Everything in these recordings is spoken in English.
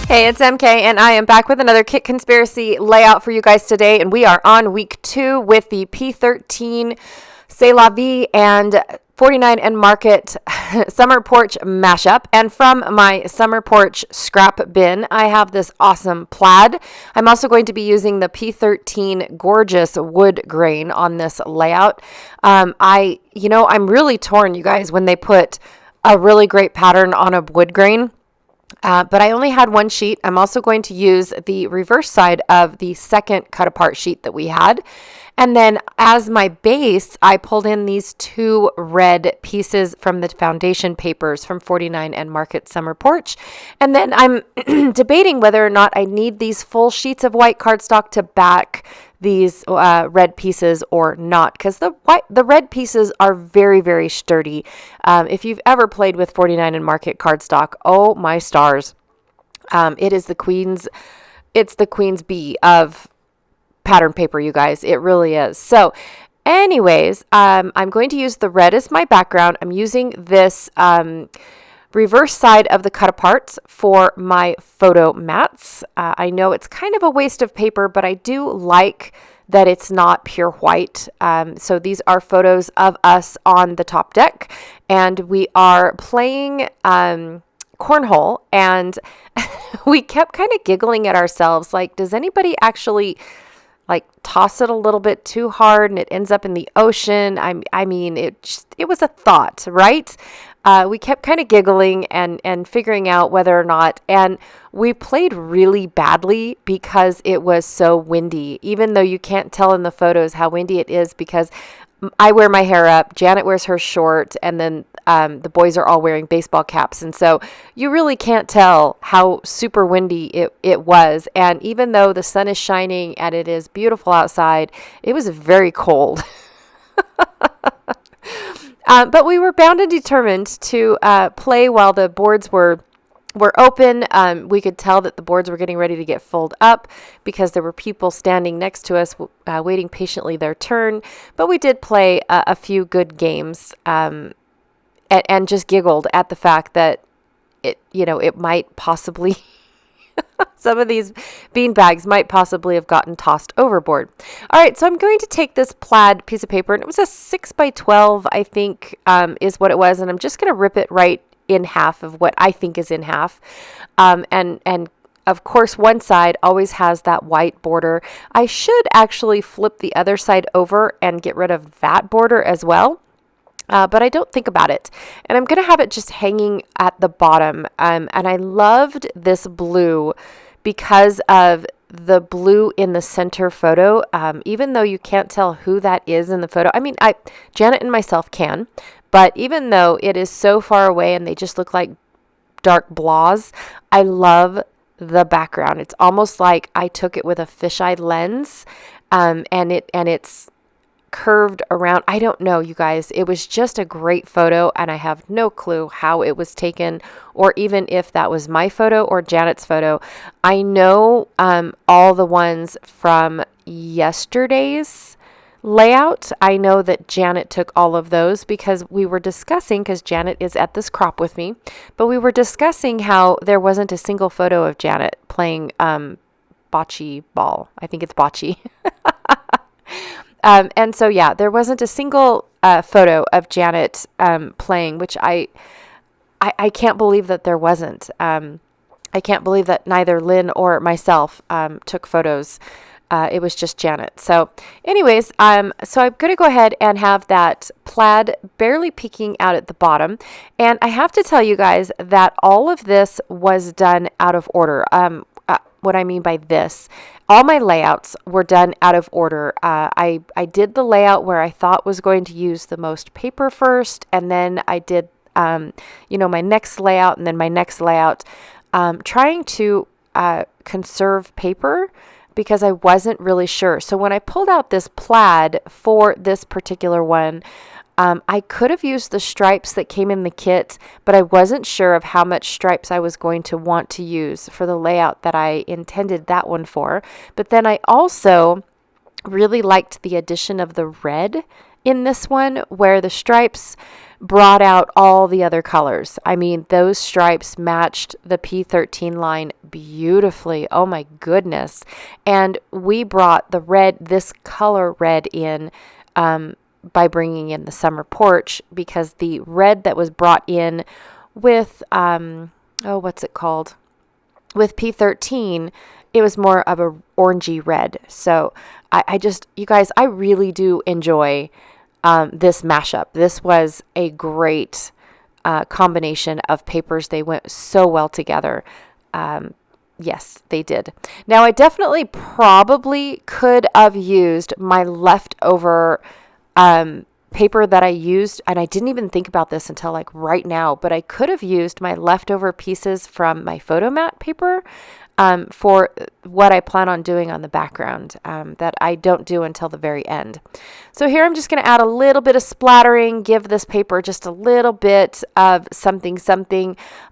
Hey, it's MK, and I am back with another Kit Conspiracy layout for you guys today. And we are on week 2 with the P13 Sea La Vie and 49 and Market Summer Porch mashup. And from my Summer Porch scrap bin, I have this awesome plaid. I'm also going to be using the P13 gorgeous wood grain on this layout. I'm really torn, you guys, when they put a really great pattern on a wood grain. But I only had one sheet. I'm also going to use the reverse side of the second cut apart sheet that we had. And then as my base, I pulled in these 2 red pieces from the foundation papers from 49 and Market Summer Porch. And then I'm debating whether or not I need these full sheets of white cardstock to back these red pieces or not, because the red pieces are very, very sturdy. If you've ever played with 49 and Market cardstock, oh my stars, it's the queen's bee of pattern paper, you guys. It really is. So anyways, I'm going to use the red as my background. I'm using this reverse side of the cut aparts for my photo mats. I know it's kind of a waste of paper, but I do like that it's not pure white. So these are photos of us on the top deck, and we are playing cornhole, and we kept kind of giggling at ourselves, like, does anybody actually like toss it a little bit too hard and it ends up in the ocean? I mean, it was a thought, right? We kept kind of giggling and figuring out whether or not, and we played really badly because it was so windy, even though you can't tell in the photos how windy it is, because I wear my hair up, Janet wears her short, and then the boys are all wearing baseball caps. And so you really can't tell how super windy it was. And even though the sun is shining and it is beautiful outside, it was very cold. But we were bound and determined to play while the boards were open. We could tell that the boards were getting ready to get folded up because there were people standing next to us waiting patiently their turn. But we did play a few good games and just giggled at the fact that it might possibly some of these bean bags might possibly have gotten tossed overboard. All right, so I'm going to take this plaid piece of paper, and it was a 6x12, I think, is what it was, and I'm just going to rip it right in half of what I think is in half. And of course, one side always has that white border. I should actually flip the other side over and get rid of that border as well. But I don't think about it. And I'm going to have it just hanging at the bottom. And I loved this blue because of the blue in the center photo. Even though you can't tell who that is in the photo. I mean, Janet and myself can. But even though it is so far away and they just look like dark blobs, I love the background. It's almost like I took it with a fisheye lens, and it's curved around. I don't know, you guys. It was just a great photo, and I have no clue how it was taken, or even if that was my photo or Janet's photo. I know all the ones from yesterday's layout. I know that Janet took all of those because we were discussing, because Janet is at this crop with me, but we were discussing how there wasn't a single photo of Janet playing bocce ball. I think it's bocce. And so, yeah, there wasn't a single photo of Janet playing, which I can't believe that there wasn't. I can't believe that neither Lynn or myself took photos. It was just Janet. So anyways, so I'm going to go ahead and have that plaid barely peeking out at the bottom. And I have to tell you guys that all of this was done out of order. What I mean by this, all my layouts were done out of order. I did the layout where I thought was going to use the most paper first, and then I did, my next layout, and then my next layout, trying to conserve paper because I wasn't really sure. So when I pulled out this plaid for this particular one, I could have used the stripes that came in the kit, but I wasn't sure of how much stripes I was going to want to use for the layout that I intended that one for. But then I also really liked the addition of the red in this one, where the stripes brought out all the other colors. I mean, those stripes matched the P13 line beautifully. Oh my goodness. And we brought the red, this color red in by bringing in the Summer Porch, because the red that was brought in with, what's it called? With P13, it was more of a orangey red. So you guys, I really do enjoy this mashup. This was a great combination of papers. They went so well together. Yes, they did. Now, I definitely probably could have used my leftover paper that I used, and I didn't even think about this until like right now, but I could have used my leftover pieces from my photo mat paper for what I plan on doing on the background that I don't do until the very end. So here I'm just going to add a little bit of splattering, give this paper just a little bit of something.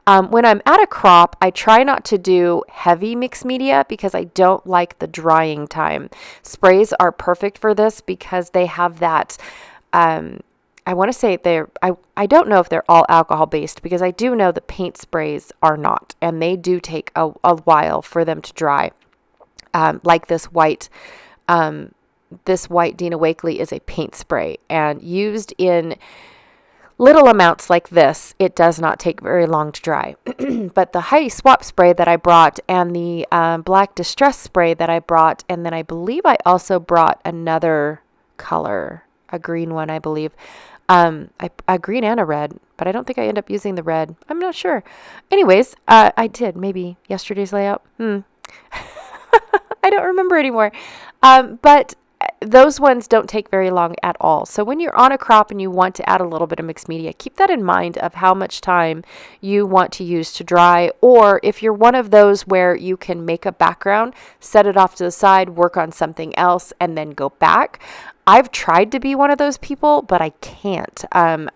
When I'm at a crop, I try not to do heavy mixed media because I don't like the drying time. Sprays are perfect for this because they have that I want to say I don't know if they're all alcohol based, because I do know the paint sprays are not, and they do take a while for them to dry. Like this white Dina Wakley is a paint spray, and used in little amounts like this, it does not take very long to dry. But the Heidi Swap spray that I brought, and the Black Distress spray that I brought, and then I believe I also brought another color, a green one, I believe. A green and a red, but I don't think I end up using the red. I'm not sure. Anyways, I did maybe yesterday's layout. I don't remember anymore. But those ones don't take very long at all. So when you're on a crop and you want to add a little bit of mixed media, keep that in mind of how much time you want to use to dry. Or if you're one of those where you can make a background, set it off to the side, work on something else, and then go back. I've tried to be one of those people, but I can't. I'm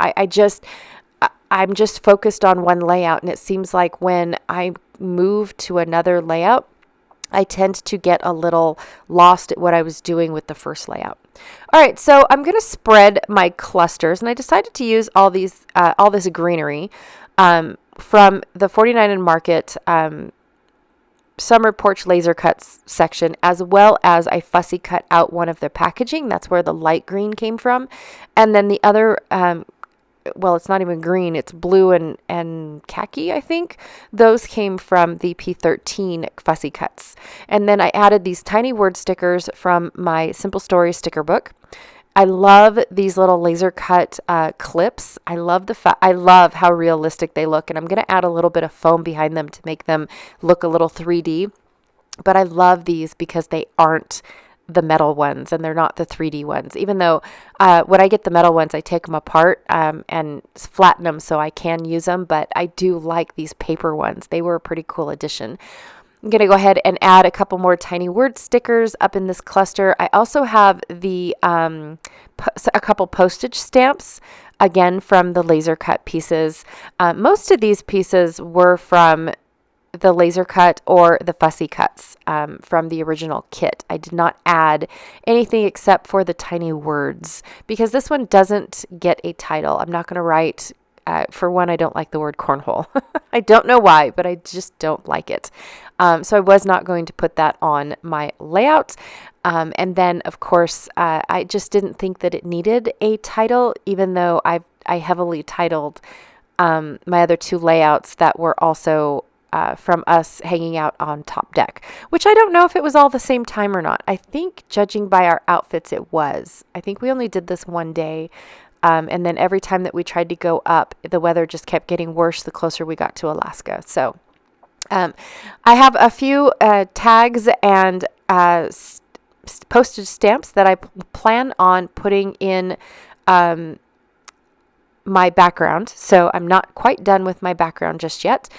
just focused on one layout, and it seems like when I move to another layout, I tend to get a little lost at what I was doing with the first layout. All right, so I'm going to spread my clusters, and I decided to use all this greenery from the 49 and Market Summer Porch laser cuts section, as well as I fussy cut out one of the packaging. That's where the light green came from. And then the other, it's not even green, it's blue and khaki, I think. Those came from the P13 fussy cuts. And then I added these tiny word stickers from my Simple Stories sticker book. I love these little laser cut clips. I love I love how realistic they look, and I'm going to add a little bit of foam behind them to make them look a little 3D. But I love these because they aren't the metal ones, and they're not the 3D ones. Even though when I get the metal ones, I take them apart and flatten them so I can use them. But I do like these paper ones. They were a pretty cool addition. I'm going to go ahead and add a couple more tiny word stickers up in this cluster. I also have a couple postage stamps, again, from the laser cut pieces. Most of these pieces were from the laser cut or the fussy cuts from the original kit. I did not add anything except for the tiny words, because this one doesn't get a title. I'm not going to write... for one, I don't like the word cornhole. I don't know why, but I just don't like it. So I was not going to put that on my layout. And then, of course, I just didn't think that it needed a title, even though I heavily titled my other two layouts that were also from us hanging out on top deck, which I don't know if it was all the same time or not. I think, judging by our outfits, it was. I think we only did this one day. And then every time that we tried to go up, the weather just kept getting worse the closer we got to Alaska. So I have a few tags and postage stamps that I plan on putting in my background. So I'm not quite done with my background just yet.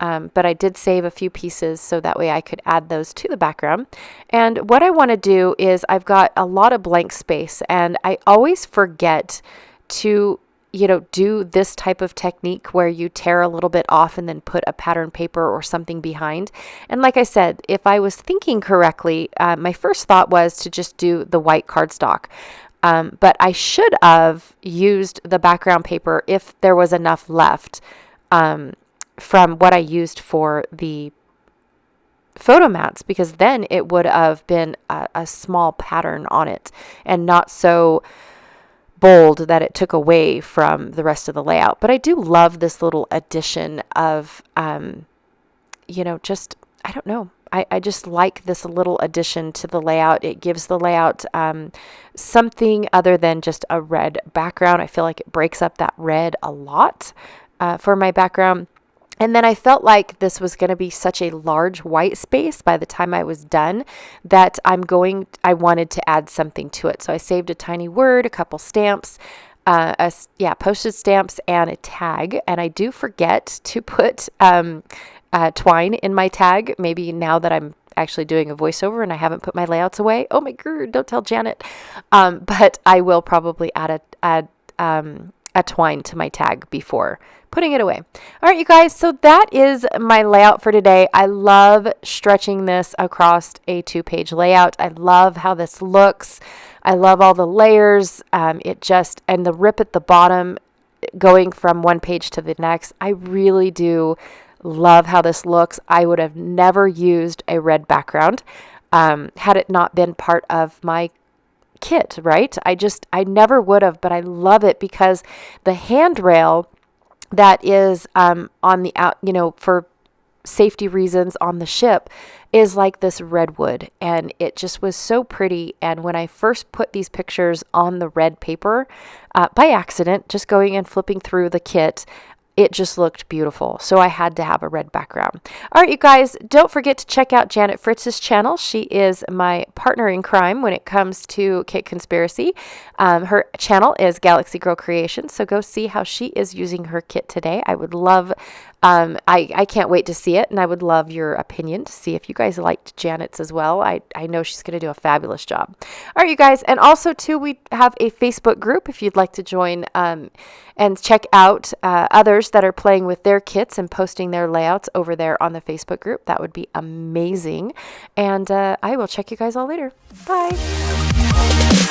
But I did save a few pieces so that way I could add those to the background. And what I want to do is, I've got a lot of blank space, and I always forget to, do this type of technique where you tear a little bit off and then put a pattern paper or something behind. And like I said, if I was thinking correctly, my first thought was to just do the white cardstock. But I should have used the background paper if there was enough left from what I used for the photo mats, because then it would have been a small pattern on it and not so bold that it took away from the rest of the layout. But I do love this little addition of, just, I don't know. I just like this little addition to the layout. It gives the layout something other than just a red background. I feel like it breaks up that red a lot for my background. And then I felt like this was going to be such a large white space by the time I was done that I wanted to add something to it. So I saved a tiny word, a couple stamps, postage stamps, and a tag. And I do forget to put twine in my tag. Maybe now that I'm actually doing a voiceover and I haven't put my layouts away. Oh my God, don't tell Janet. But I will probably add a twine to my tag before putting it away. All right, you guys, so that is my layout for today. I love stretching this across a 2-page layout. I love how this looks. I love all the layers. And the rip at the bottom going from one page to the next. I really do love how this looks. I would have never used a red background had it not been part of my kit, right? I never would have, but I love it because the handrail that is on the out, for safety reasons on the ship is like this redwood, and it just was so pretty. And when I first put these pictures on the red paper by accident, just going and flipping through the kit, it just looked beautiful. So I had to have a red background. All right, you guys, don't forget to check out Janet Fritz's channel. She is my partner in crime when it comes to Kit Conspiracy. Her channel is Galaxy Girl Creations. So go see how she is using her kit today. I would love, I can't wait to see it. And I would love your opinion to see if you guys liked Janet's as well. I know she's going to do a fabulous job. All right, you guys. And also too, we have a Facebook group if you'd like to join, and check out others that are playing with their kits and posting their layouts over there on the Facebook group. That would be amazing. And I will check you guys all later. Bye.